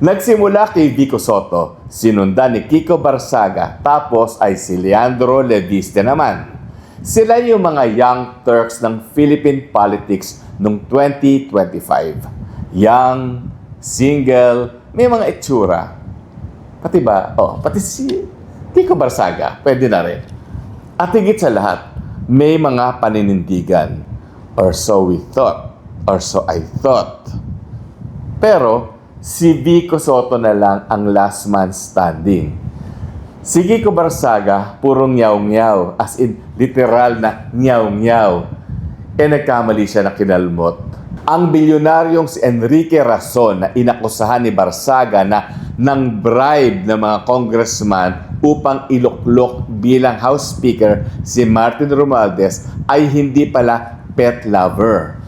Nagsimula kay Vico Soto, sinundan ni Kiko Barsaga, tapos ay si Leandro Leviste naman. Sila yung mga young Turks ng Philippine politics noong 2025. Young, single, may mga itsura. Pati ba? Pati si Kiko Barsaga, pwede na rin. At higit sa lahat, may mga paninindigan. Or so we thought. Or so I thought. Pero, si Vico Soto na lang ang last man standing. Si Kiko Barsaga, purong nyaw-nyaw. As in, literal na nyaw-nyaw. Nagkamali siya na kinalmot. Ang bilyonaryong si Enrique Razon na inakusahan ni Barsaga na nang bribe ng mga congressman upang iluklok bilang House Speaker si Martin Romualdez ay hindi pala pet lover.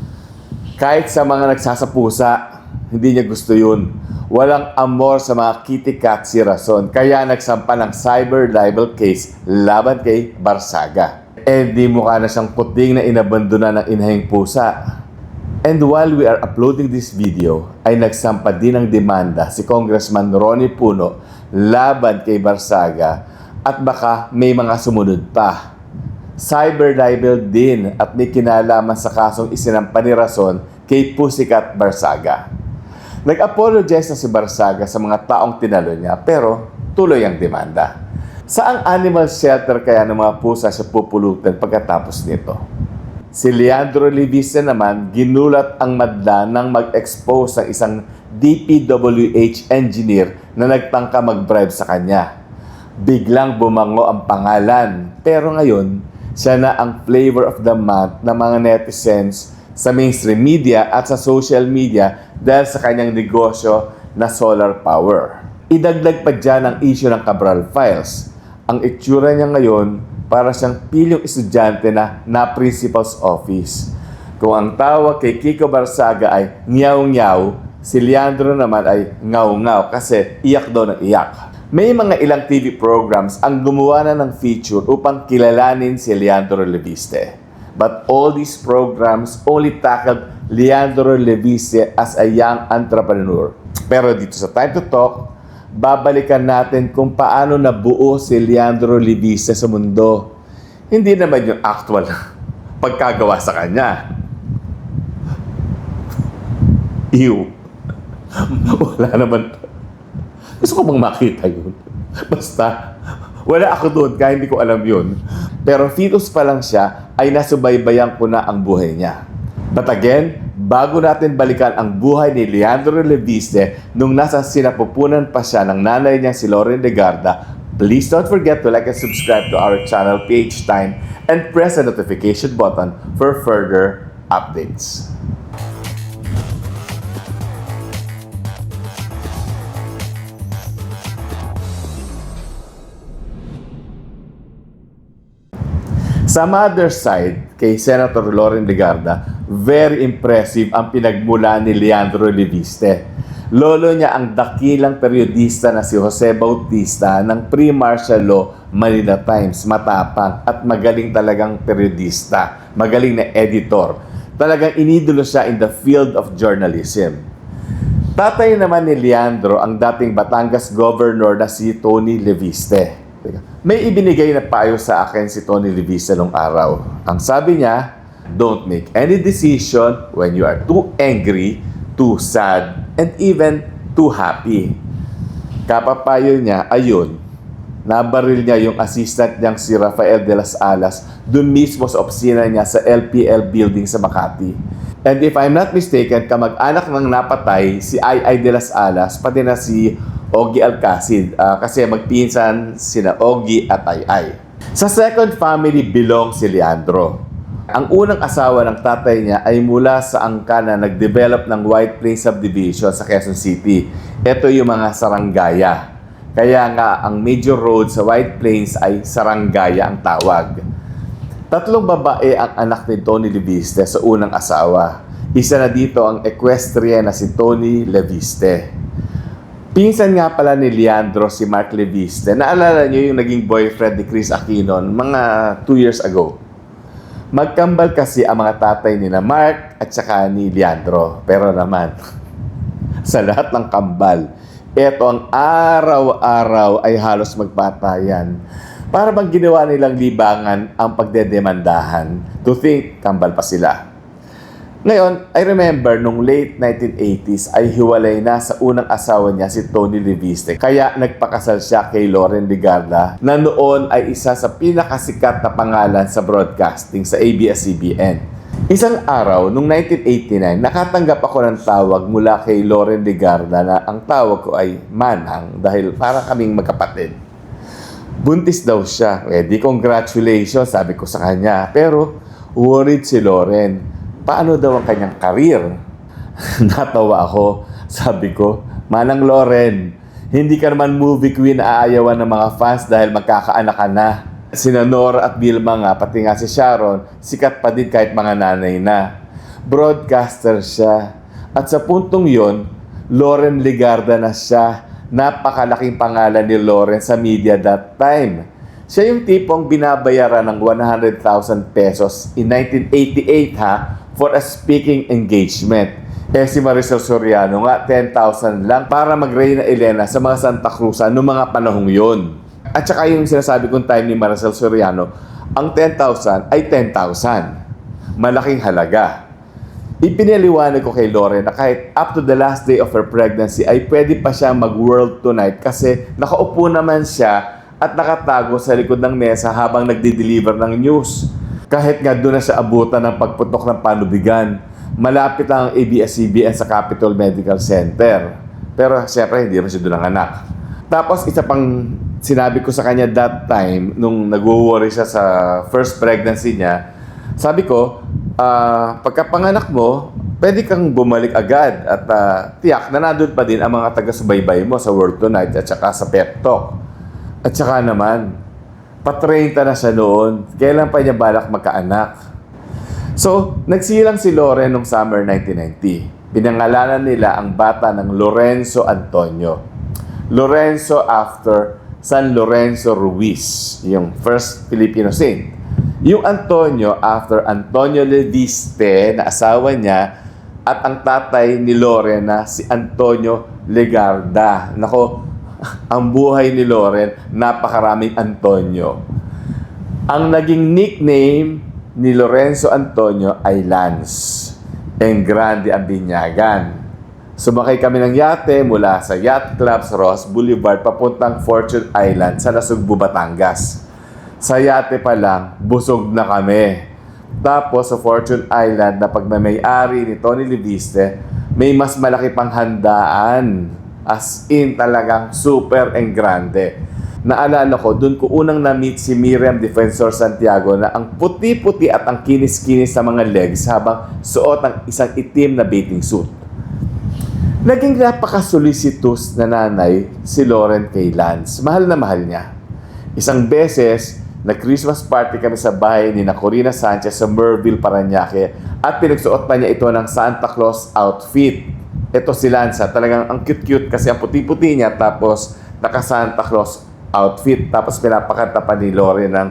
Kahit sa mga nagsasapusa, hindi niya gusto yun. Walang amor sa mga kitty cat si Razon, kaya nagsampa ng cyber libel case laban kay Barsaga. Di mukha na siyang puting na inabandona ng inahing pusa. And while we are uploading this video, ay nagsampa din ng demanda si Congressman Ronnie Puno laban kay Barsaga at baka may mga sumunod pa. Cyber libel din at may kinalaman sa kasong isinampa ni Razon kay Pussycat Barsaga. Nag-apologize na si Barsaga sa mga taong tinalo niya pero tuloy ang demanda. Saang animal shelter kaya ng mga pusa siya pupulutan pagkatapos nito? Si Leandro Leviste naman ginulat ang madla nang mag-expose ng isang DPWH engineer na nagtangka mag-bribe sa kanya. Biglang bumango ang pangalan, pero ngayon, siya na ang flavor of the month ng mga netizens sa mainstream media at sa social media dahil sa kanyang negosyo na solar power. Idagdag pa dyan ang issue ng Cabral Files. Ang itsura niya ngayon para siyang pilyong estudyante na principal's office. Kung ang tawag kay Kiko Barsaga ay nyaw-nyaw, si Leandro naman ay ngaw-ngaw kasi iyak daw ng iyak. May mga ilang TV programs ang gumawa na ng feature upang kilalanin si Leandro Leviste. But all these programs only tackled Leandro Leviste as a young entrepreneur. Pero dito sa Time to Talk, babalikan natin kung paano nabuo si Leandro Leviste sa mundo. Hindi naman yung actual pagkagawa sa kanya. Ew. Wala naman. Gusto ko bang makita yun? Basta, wala ako doon kaya hindi ko alam yun. Pero fetus pa lang siya ay nasubaybayan ko na ang buhay niya. But again, bago natin balikan ang buhay ni Leandro Leviste nung nasa sinapupunan pa siya ng nanay niya si Loren Legarda, please don't forget to like and subscribe to our channel PH Time and press the notification button for further updates. Sa mother's side, kay Senator Loren Legarda, very impressive ang pinagmula ni Leandro Leviste. Lolo niya ang dakilang periodista na si Jose Bautista ng pre-martial law Manila Times. Matapang at magaling talagang periodista. Magaling na editor. Talagang inidolo siya in the field of journalism. Tatay naman ni Leandro ang dating Batangas Governor na si Tony Leviste. May ibinigay na payo sa akin si Tony Leviste nung araw. Ang sabi niya, don't make any decision when you are too angry, too sad, and even too happy. Kapapayo niya, ayun, nabaril niya yung assistant niyang si Rafael de las Alas dun mismo sa opisina niya sa LPL building sa Makati. And if I'm not mistaken, kamag-anak ng napatay, si Ay de las Alas, pati na si Ogie Alcacid, kasi magpinsan sina Ogie at Ay. Sa second family belong si Leandro. Ang unang asawa ng tatay niya ay mula sa angka na nag-develop ng White Plains Subdivision sa Quezon City. Ito yung mga sarangaya. Kaya nga ang major road sa White Plains ay sarangaya ang tawag. 3 babae ang anak ni Tony Leviste sa unang asawa. Isa na dito ang equestrian na si Tony Leviste. Pinsan nga pala ni Leandro si Mark Leviste. Naalala niyo yung naging boyfriend ni Chris Aquino mga 2 years ago. Magkambal kasi ang mga tatay ni na Mark at saka ni Leandro. Pero naman, sa lahat ng kambal, Eto ang araw-araw ay halos magpatayan. Para bang ginawa nilang libangan ang pagdedemandahan. To think, kambal pa sila. Ngayon, I remember nung late 1980s ay hiwalay na sa unang asawa niya si Tony Leviste. Kaya nagpakasal siya kay Loren Legarda na noon ay isa sa pinakasikat na pangalan sa broadcasting sa ABS-CBN. Isang araw, noong 1989, nakatanggap ako ng tawag mula kay Loren Legarda na ang tawag ko ay Manang dahil para kaming magkapatid. Buntis daw siya. Di congratulations, sabi ko sa kanya. Pero worried si Loren. Paano daw ang kanyang karir? Natawa ako. Sabi ko, Manang Loren, hindi ka naman movie queen na aayawan ng mga fans dahil magkakaanak ka na. Sina Nora at Vilma nga, pati nga si Sharon, sikat pa din kahit mga nanay na. Broadcaster siya. At sa puntong yon, Loren Legarda na siya. Napakalaking pangalan ni Loren sa media that time. Siya yung tipong binabayaran ng 100,000 pesos in 1988 for a speaking engagement. Si Maricel Soriano nga 10,000 lang para mag-Reyna Elena sa mga Santa Cruz noong mga panahong yon. At saka yung sinasabi kong time ni Maricel Soriano, ang 10,000 ay 10,000. Malaking halaga. Ipinaliwanag ko kay Loren na kahit up to the last day of her pregnancy ay pwede pa siya mag-World Tonight kasi nakaupo naman siya at nakatago sa likod ng mesa habang nagdi-deliver ng news. Kahit nga doon na siya abutan ng pagputok ng panubigan, malapit ang ABS-CBN sa Capitol Medical Center. Pero siyempre hindi naman siya doon ang anak. Tapos isa pang sinabi ko sa kanya that time, nung nag-worry siya sa first pregnancy niya, sabi ko, pagkapanganak mo, pwede kang bumalik agad at tiyak na nandun pa din ang mga taga-subaybay mo sa World Tonight at saka sa Pep Talk. At saka naman, pa-30 na siya noon. Kailan pa niya balak magkaanak? So, nagsilang si Loren noong summer 1990. Pinangalanan nila ang bata ng Lorenzo Antonio. Lorenzo after San Lorenzo Ruiz, yung first Filipino saint. Yung Antonio after Antonio Leviste na asawa niya at ang tatay ni Loren na si Antonio Legarda. Nako, ang buhay ni Loren, napakaraming Antonio. Ang naging nickname ni Lorenzo Antonio ay Lance. En grande ang binyagan. Sumakay kami ng yate mula sa Yacht Club sa Ross Boulevard papuntang Fortune Island sa Nasugbu, Batangas. Sa yate pa lang, busog na kami. Tapos sa Fortune Island na pagmamayari ni Tony Leviste, may mas malaki pang handaan. As in talagang super and grande. Naalala ko, dun ko unang na-meet si Miriam Defensor Santiago na ang puti-puti at ang kinis-kinis sa mga legs habang suot ang isang itim na bathing suit. Naging napaka-solicitous na nanay si Loren kay Lance. Mahal na mahal niya. Isang beses, nag-Christmas party kami sa bahay ni Corina Sanchez sa Merville, Parañaque at pinagsuot pa niya ito ng Santa Claus outfit. Ito si Lance, talagang ang cute-cute kasi ang puti-puti niya tapos naka-Santa Claus outfit. Tapos pinapakanta pa ni Loren ng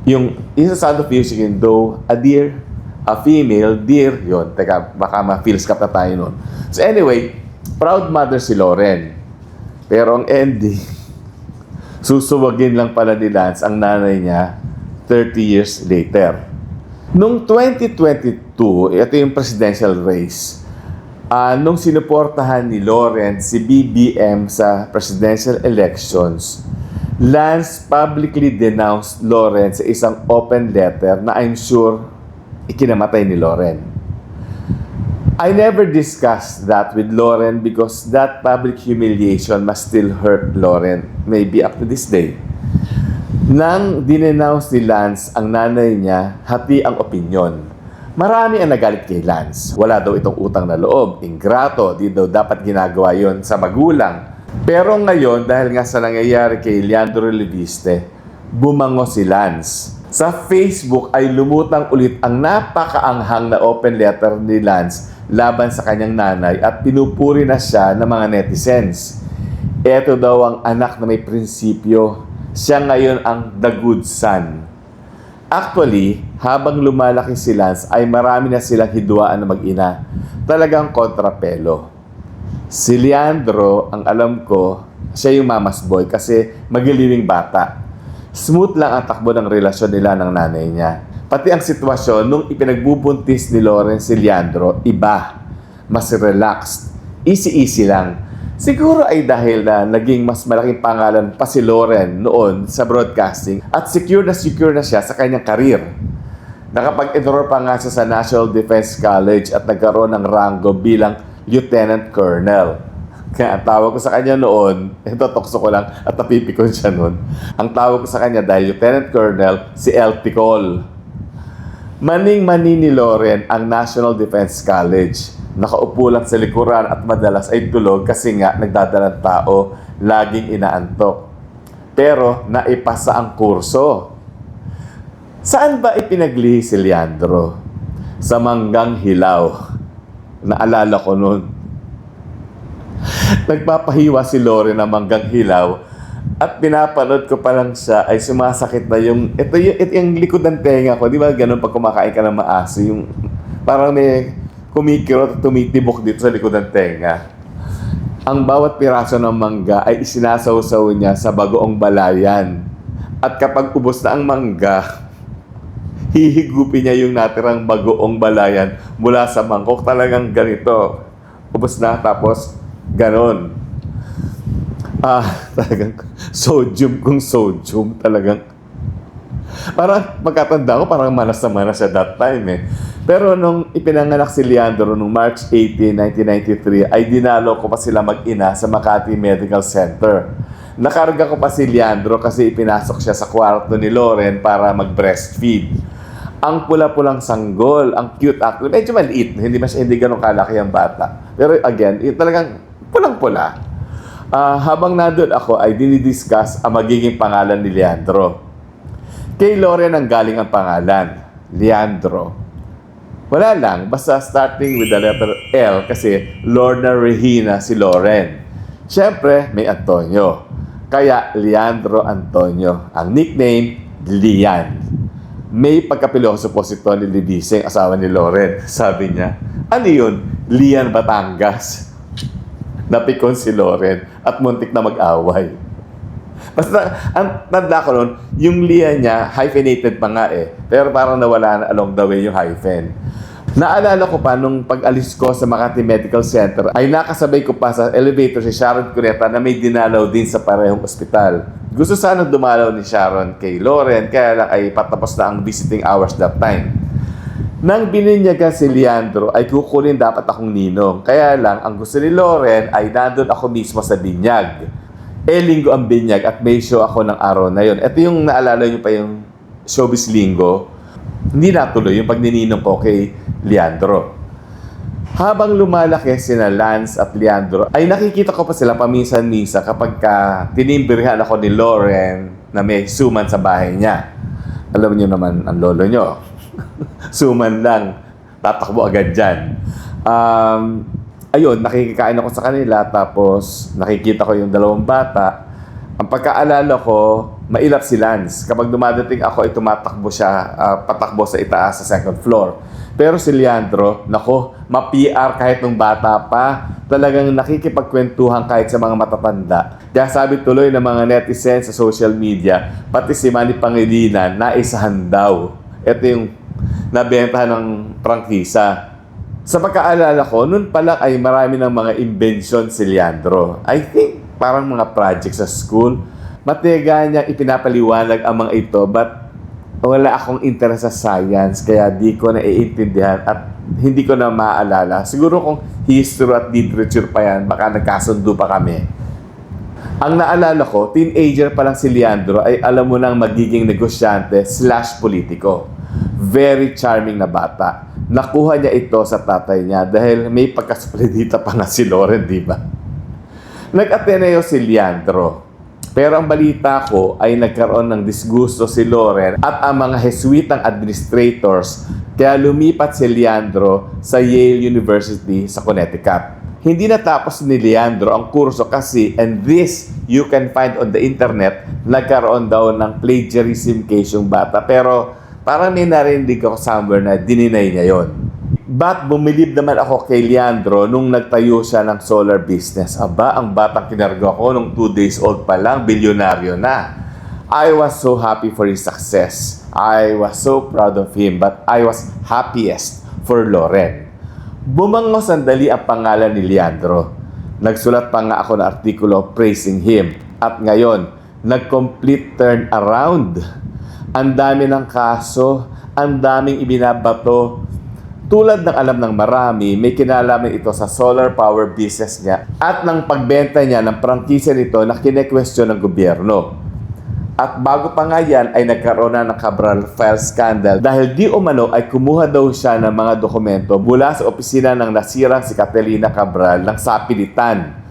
yung isa Sound of Music in Do, a deer, a female deer. Yun, teka, baka ma-feels cap na tayo nun. So anyway, proud mother si Loren. Pero ang ending, susuwagin lang pala ni Lance ang nanay niya 30 years later. Noong 2022, ito yung presidential race. Nung sinuportahan ni Loren si BBM sa presidential elections, Lance publicly denounced Loren sa isang open letter na I'm sure ikinamatay ni Loren. I never discussed that with Loren because that public humiliation must still hurt Loren, maybe up to this day. Nang dinenounce ni Lance ang nanay niya, hati ang opinyon. Marami ang nagalit kay Lance. Wala daw itong utang na loob, ingrato, di daw dapat ginagawa yon sa magulang. Pero ngayon, dahil nga sa nangyayari kay Leandro Leviste, bumango si Lance. Sa Facebook ay lumutang ulit ang napakaanghang na open letter ni Lance laban sa kanyang nanay at pinupuri na siya ng mga netizens. Ito daw ang anak na may prinsipyo. Siya ngayon ang the good son. Actually, habang lumalaki si Lance ay marami na silang hidwaan na mag-ina. Talagang kontrapelo. Si Leandro, ang alam ko, siya yung mama's boy kasi magiliwing bata. Smooth lang ang takbo ng relasyon nila ng nanay niya. Pati ang sitwasyon nung ipinagbubuntis ni Loren si Leandro, iba. Mas relaxed. Easy-easy lang. Siguro ay dahil na naging mas malaking pangalan pa si Loren noon sa broadcasting at secure na siya sa kanyang karir. Nakapag-enroll pa nga siya sa National Defense College at nagkaroon ng rango bilang Lieutenant Colonel. Kaya ang tawag ko sa kanya noon, ito tokso ko lang at napipikon siya noon. Ang tawag ko sa kanya dahil Lieutenant Colonel, si El Ticol. Maning-mani ni Loren ang National Defense College. Nakaupo lang sa likuran at madalas ay tulog kasi nga nagdadalang tao, laging inaantok. Pero naipasa ang kurso. Saan ba ipinaglihi si Leandro? Sa Manggang Hilaw. Naalala ko noon. Nagpapahiwa si Loren ng Manggang Hilaw at pinapanood ko pa lang siya ay sumasakit na ito yung likod ng tenga ko. Di ba ganun pag kumakain ka ng maaso, yung parang may kumikirot at tumitibok dito sa likod ng tenga. Ang bawat piraso ng mangga ay isinasawsaw niya sa bagoong balayan. At kapag ubos na ang mangga, hihigupin niya yung natirang bagoong balayan mula sa mangkok. Talagang ganito. Ubos na, tapos ganon. Talagang sodium kung sodium. Talagang parang magkatanda ko, parang manas na manas siya that time eh. Pero nung ipinanganak si Leandro noong March 18, 1993, ay dinalo ko pa sila mag-ina sa Makati Medical Center. Nakarga ko pa si Leandro kasi ipinasok siya sa kwarto ni Loren para mag-breastfeed. Ang pula-pulang sanggol, ang cute actor, medyo maliit, hindi ganun kalaki ang bata. Pero again, talagang pulang-pula. Habang nandun ako ay dinidiscuss ang magiging pangalan ni Leandro. Kay Loren ang galing ang pangalan, Leandro. Wala lang, basta starting with the letter L kasi Lorna Regina si Loren. Siyempre, may Antonio. Kaya Leandro Antonio. Ang nickname, Lian. May pagkapiloso po si Tony Libiseng, asawa ni Loren. Sabi niya, ano yun? Lian Batangas. Napikon si Loren at muntik na mag-away. Basta, ang tanda ko nun, yung Lian niya, hyphenated pa nga eh. Pero parang nawala na along the way yung hyphen. Naalala ko pa nung pag-alis ko sa Makati Medical Center ay nakasabay ko pa sa elevator si Sharon Cuneta na may dinalaw din sa parehong ospital. Gusto sana dumalaw ni Sharon kay Loren kaya lang ay patapos na ang visiting hours that time. Nang bininyagan si Leandro ay kukunin dapat akong ninong. Kaya lang ang gusto ni Loren ay nandun ako mismo sa binyag. Linggo ang binyag at may show ako ng araw na yon. Ito yung naalala nyo pa yung Showbiz Linggo. Hindi natuloy yung pagnininong ko kay Leandro. Habang lumalaki sina Lance at Leandro, ay nakikita ko pa sila paminsan-minsan kapag tinimbirihan ako ni Loren na may suman sa bahay niya. Alam niyo naman ang lolo niyo. Suman lang. Tatakbo agad dyan. Ayun, nakikikain ako sa kanila tapos nakikita ko yung dalawang bata. Ang pagkaalala ko, mailap si Lance. Kapag dumadating ako, ay tumatakbo siya, patakbo sa itaas sa second floor. Pero si Leandro, nako, ma-PR kahit nung bata pa. Talagang nakikipagkwentuhan kahit sa mga matatanda. Kaya sabi tuloy ng mga netizens sa social media, pati si Manny Pangilinan, naisahan daw. Ito yung nabentahan ng prangkisa. Sa pagkaalala ko, noon pala ay marami ng mga invention si Leandro. I think parang mga project sa school. Matega niya ipinapaliwanag ang mga ito, but wala akong interest sa science, kaya di ko naiintindihan at hindi ko na maaalala. Siguro kung history at literature pa yan, baka nagkasundo pa kami. Ang naalala ko, teenager pa lang si Leandro ay alam mo nang magiging negosyante / politiko. Very charming na bata. Nakuha niya ito sa tatay niya dahil may pagkasplendita pa nga si Loren, di ba? Nag-Ateneo si Leandro. Pero ang balita ko ay nagkaroon ng disgusto si Loren at ang mga Jesuitang administrators kaya lumipat si Leandro sa Yale University sa Connecticut. Hindi natapos ni Leandro ang kurso kasi, and this you can find on the internet, nagkaroon daw ng plagiarism case yung bata. Pero parang may narinig ako somewhere na dininay niya yon. But bumilib naman ako kay Leandro nung nagtayo siya ng solar business. Aba, ang batang kinarga ko nung 2 days old pa lang, bilyonaryo na. I was so happy for his success. I was so proud of him, but I was happiest for Loren. Bumango sandali ang pangalan ni Leandro. Nagsulat pa nga ako ng artikulo praising him. At ngayon, nag-complete turn around. Ang dami ng kaso, ang daming ibinabato. Tulad ng alam ng marami, may kinalaman ito sa solar power business niya at ng pagbenta niya ng prangkisa nito na kine-question ng gobyerno. At bago pa nga yan ay nagkaroon na ng Cabral file scandal dahil di umano ay kumuha daw siya ng mga dokumento mula sa opisina ng nasirang si Catalina Cabral ng Sapilitan.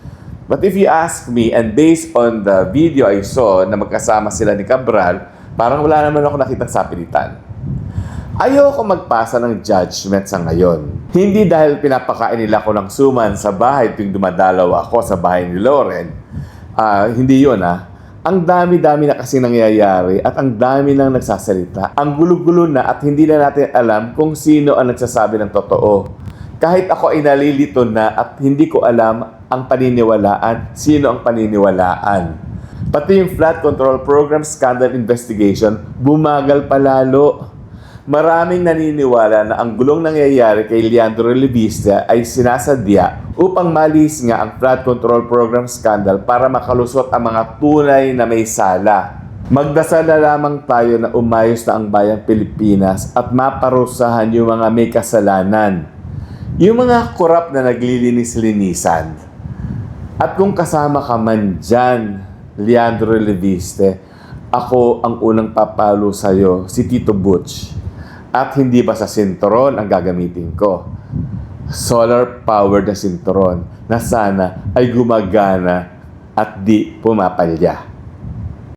But if you ask me, and based on the video I saw na magkasama sila ni Cabral, parang wala naman ako nakitang sapilitan. Ayoko magpasa ng judgment sa ngayon. Hindi dahil pinapakain nila ako ng suman sa bahay tuwing dumadalaw ako sa bahay ni Loren. Hindi yun Ang dami-dami na kasi nangyayari at ang dami nang nagsasalita. Ang gulo-gulo na at hindi na natin alam kung sino ang nagsasabi ng totoo. Kahit ako ay nalilito na at hindi ko alam ang paniniwalaan, sino ang paniniwalaan. Pati yung flood control program scandal investigation, bumagal palalo. Maraming naniniwala na ang gulong nangyayari kay Leandro Levista ay sinasadya upang malis nga ang flood control program scandal para makalusot ang mga tunay na may sala. Magdasal na lamang tayo na umayos na ang bayang Pilipinas at maparusahan yung mga may kasalanan. Yung mga korap na naglilinis-linisan. At kung kasama ka man dyan, Leandro Leviste, ako ang unang papalo sa'yo, si Tito Butch. At hindi ba sa sinturon ang gagamitin ko? Solar powered na sinturon na sana ay gumagana at di pumapalya.